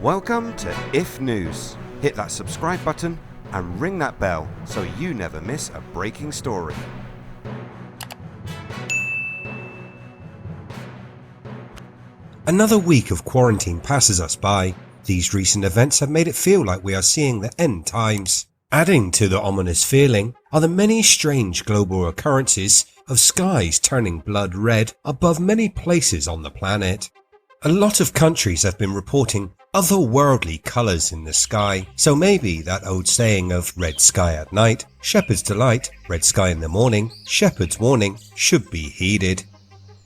Welcome to UFO News. Hit that subscribe button and ring that bell so you never miss a breaking story. Another week of quarantine passes us by. These recent events have made it feel like we are seeing the end times. Adding to the ominous feeling are the many strange global occurrences of skies turning blood red above many places on the planet. A lot of countries have been reporting otherworldly colours in the sky, so maybe that old saying of red sky at night, shepherd's delight, red sky in the morning, shepherd's warning should be heeded.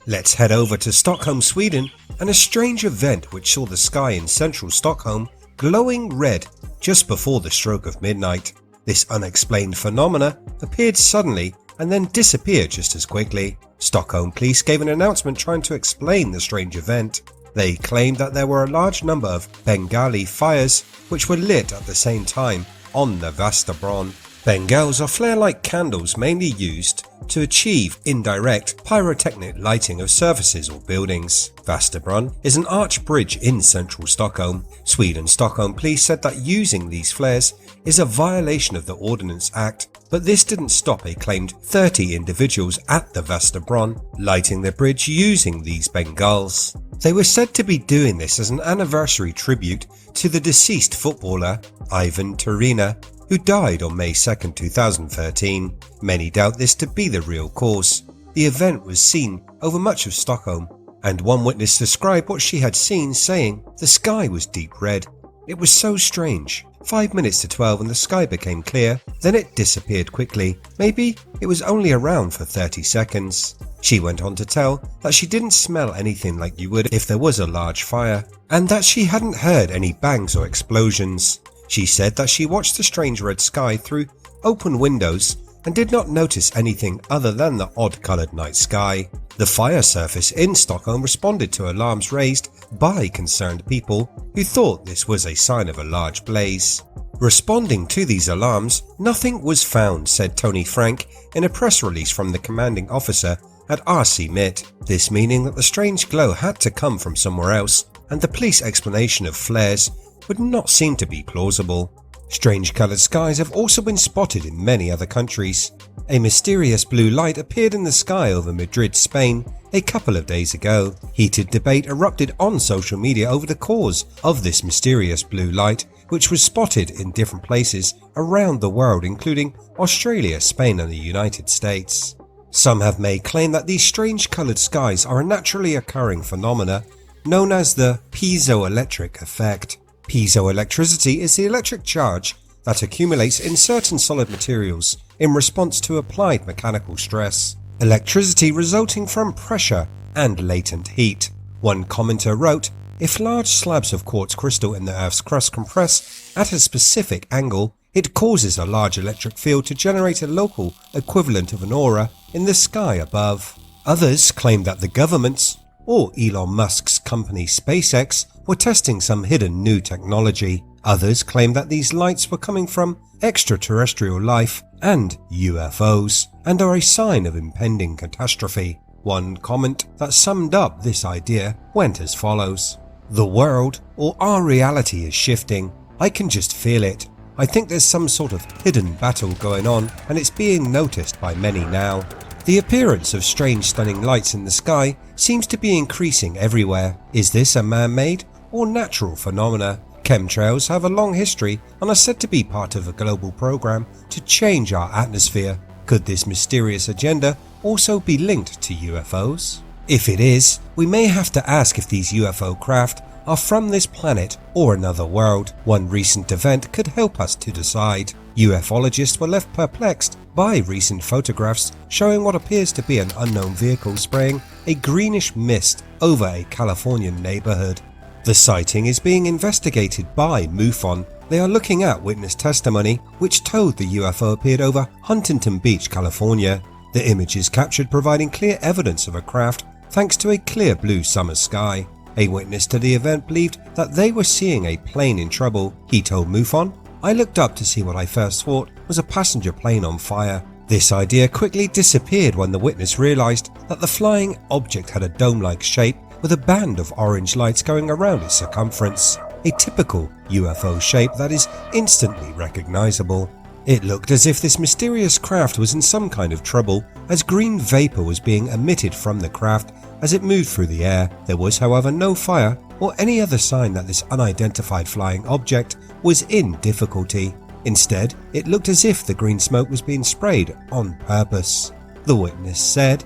Let's head over to Stockholm, Sweden, and a strange event which saw the sky in central Stockholm glowing red just before the stroke of midnight. This unexplained phenomena appeared suddenly and then disappeared just as quickly. Stockholm police gave an announcement trying to explain the strange event. They claimed that there were a large number of Bengali fires which were lit at the same time on the Västerbron. Bengals are flare-like candles mainly used to achieve indirect pyrotechnic lighting of surfaces or buildings. Västerbron is an arch bridge in central Stockholm. Sweden's Stockholm police said that using these flares is a violation of the Ordnance Act, but this didn't stop a claimed 30 individuals at the Västerbron lighting the bridge using these Bengals. They were said to be doing this as an anniversary tribute to the deceased footballer Ivan Turina, who died on May 2, 2013. Many doubt this to be the real cause. The event was seen over much of Stockholm, and one witness described what she had seen, saying, "The sky was deep red. It was so strange. 5 minutes to 12 and the sky became clear, then it disappeared quickly. Maybe it was only around for 30 seconds. She went on to tell that she didn't smell anything like you would if there was a large fire, and that she hadn't heard any bangs or explosions. She said that she watched the strange red sky through open windows and did not notice anything other than the odd-coloured night sky. The fire service in Stockholm responded to alarms raised by concerned people who thought this was a sign of a large blaze. Responding to these alarms, nothing was found, said Tony Frank in a press release from the commanding officer at RC MIT, this meaning that the strange glow had to come from somewhere else, and the police explanation of flares would not seem to be plausible. Strange coloured skies have also been spotted in many other countries. A mysterious blue light appeared in the sky over Madrid, Spain a couple of days ago. Heated debate erupted on social media over the cause of this mysterious blue light, which was spotted in different places around the world, including Australia, Spain and the United States. Some have made claim that these strange coloured skies are a naturally occurring phenomena known as the piezoelectric effect. Piezoelectricity is the electric charge that accumulates in certain solid materials in response to applied mechanical stress. Electricity resulting from pressure and latent heat. One commenter wrote, "If large slabs of quartz crystal in the Earth's crust compress at a specific angle, it causes a large electric field to generate a local equivalent of an aura in the sky above." Others claim that the governments, or Elon Musk's company SpaceX, were testing some hidden new technology. Others claim that these lights were coming from extraterrestrial life and UFOs, and are a sign of impending catastrophe. One comment that summed up this idea went as follows: "The world, or our reality, is shifting. I can just feel it. I think there's some sort of hidden battle going on, and it's being noticed by many now." The appearance of strange stunning lights in the sky seems to be increasing everywhere. Is this a man-made or natural phenomena? Chemtrails have a long history and are said to be part of a global program to change our atmosphere. Could this mysterious agenda also be linked to UFOs? If it is, we may have to ask if these UFO craft are from this planet or another world. One recent event could help us to decide. UFOlogists were left perplexed by recent photographs showing what appears to be an unknown vehicle spraying a greenish mist over a Californian neighborhood. The sighting is being investigated by MUFON. They are looking at witness testimony which told the UFO appeared over Huntington Beach, California. The images captured providing clear evidence of a craft thanks to a clear blue summer sky. A witness to the event believed that they were seeing a plane in trouble. He told MUFON, "I looked up to see what I first thought was a passenger plane on fire. This idea quickly disappeared when the witness realized that the flying object had a dome-like shape with a band of orange lights going around its circumference. a typical UFO shape that is instantly recognizable. It looked as if this mysterious craft was in some kind of trouble, as green vapor was being emitted from the craft as it moved through the air. There was, however, no fire or any other sign that this unidentified flying object was in difficulty. Instead, it looked as if the green smoke was being sprayed on purpose. The witness said,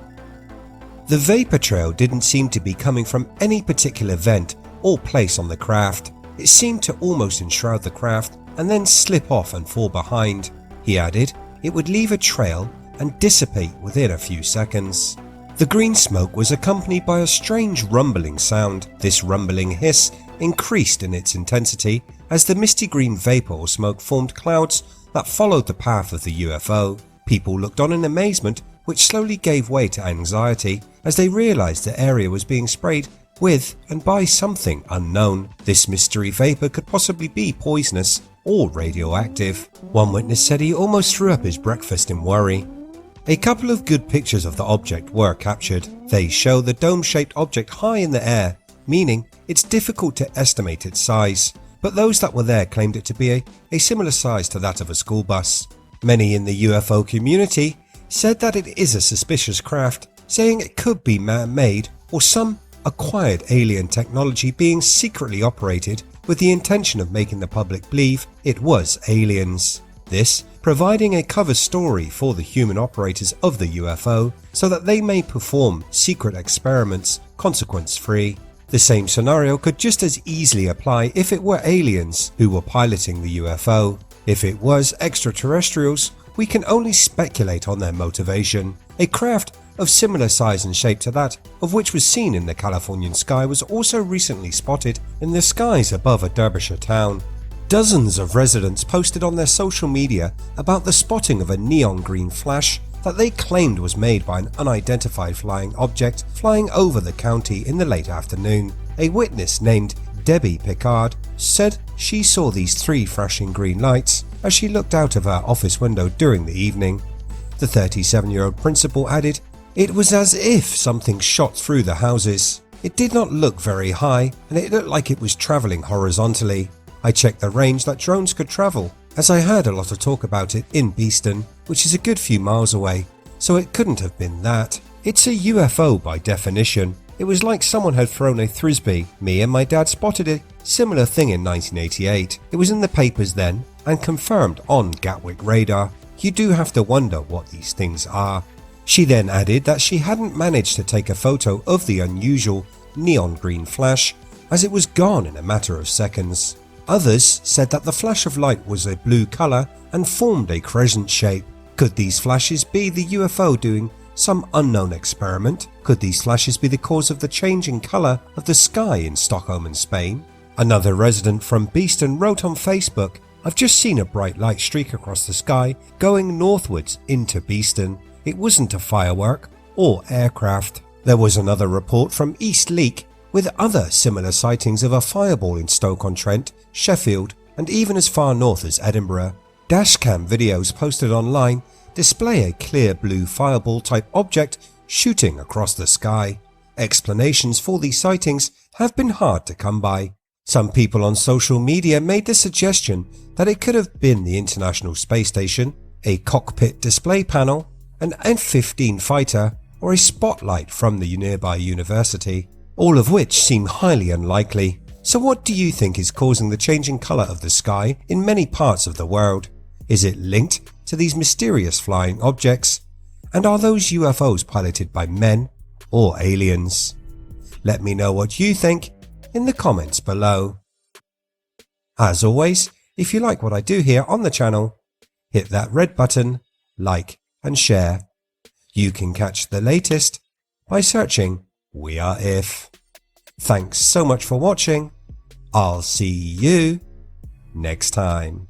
"The vapor trail didn't seem to be coming from any particular vent or place on the craft. It seemed to almost enshroud the craft and then slip off and fall behind." He added, "It would leave a trail and dissipate within a few seconds." The green smoke was accompanied by a strange rumbling sound. This rumbling hiss increased in its intensity as the misty green vapor or smoke formed clouds that followed the path of the UFO. People looked on in amazement, which slowly gave way to anxiety as they realized the area was being sprayed with and by something unknown. This mystery vapor could possibly be poisonous or radioactive. One witness said he almost threw up his breakfast in worry. A couple of good pictures of the object were captured. They show the dome-shaped object high in the air, meaning it's difficult to estimate its size, but those that were there claimed it to be a similar size to that of a school bus. Many in the UFO community said that it is a suspicious craft, saying it could be man-made or some acquired alien technology being secretly operated with the intention of making the public believe it was aliens. This providing a cover story for the human operators of the UFO so that they may perform secret experiments consequence-free. The same scenario could just as easily apply if it were aliens who were piloting the UFO. If it was extraterrestrials, we can only speculate on their motivation. A craft of similar size and shape to that of which was seen in the Californian sky was also recently spotted in the skies above a Derbyshire town. Dozens of residents posted on their social media about the spotting of a neon green flash that they claimed was made by an unidentified flying object flying over the county in the late afternoon. A witness named Debbie Pickard said she saw these 3 flashing green lights as she looked out of her office window during the evening. The 37-year-old principal added, "It was as if something shot through the houses. It did not look very high and it looked like it was travelling horizontally. I checked the range that drones could travel, as I heard a lot of talk about it in Beeston, which is a good few miles away, so it couldn't have been that. It's a UFO by definition. It was like someone had thrown a frisbee. Me and my dad spotted a similar thing in 1988. It was in the papers then and confirmed on Gatwick radar. You do have to wonder what these things are." She then added that she hadn't managed to take a photo of the unusual neon green flash as it was gone in a matter of seconds. Others said that the flash of light was a blue colour and formed a crescent shape. Could these flashes be the UFO doing some unknown experiment? Could these flashes be the cause of the changing colour of the sky in Stockholm and Spain? Another resident from Beeston wrote on Facebook, "I've just seen a bright light streak across the sky going northwards into Beeston. It wasn't a firework or aircraft." There was another report from East Leek with other similar sightings of a fireball in Stoke-on-Trent, Sheffield, and even as far north as Edinburgh. Dashcam videos posted online display a clear blue fireball type object shooting across the sky. Explanations for these sightings have been hard to come by. Some people on social media made the suggestion that it could have been the International Space Station, a cockpit display panel, an F-15 fighter, or a spotlight from the nearby university, all of which seem highly unlikely. So what do you think is causing the changing colour of the sky in many parts of the world? Is it linked to these mysterious flying objects? And are those UFOs piloted by men or aliens? Let me know what you think in the comments below. As always, if you like what I do here on the channel, hit that red button, like and share. You can catch the latest by searching We Are If. Thanks so much for watching. I'll see you next time.